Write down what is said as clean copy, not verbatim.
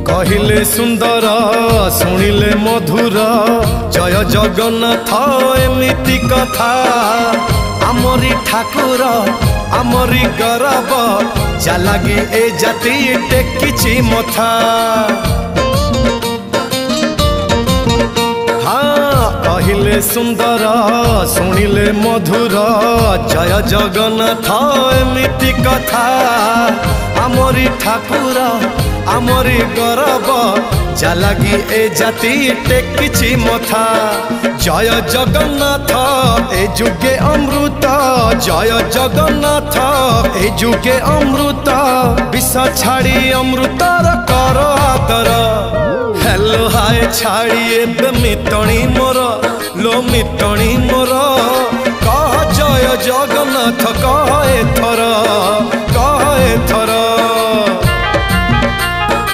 कहिले सुंदर शुणिले मधुर जय जगन्नाथ एमिति कथा आमरी ठाकुर आमरी गौरव जालागी ए जाति टेकिछि मथा। हाँ कहिले सुंदर शुणिले मधुर जय जगन्नाथ एमिति कथा आमरी ठाकुर आमरी गौरव जालागी ए जाति टेकिछि मथा। जय जगन्नाथ ए जुगे अमृत जय जगन्नाथ ए जुगे अमृत विष छाड़ी अमृतर कर आदर। हेलो हाय छाड़ी एबे मितणी मोर लो मितणी मोर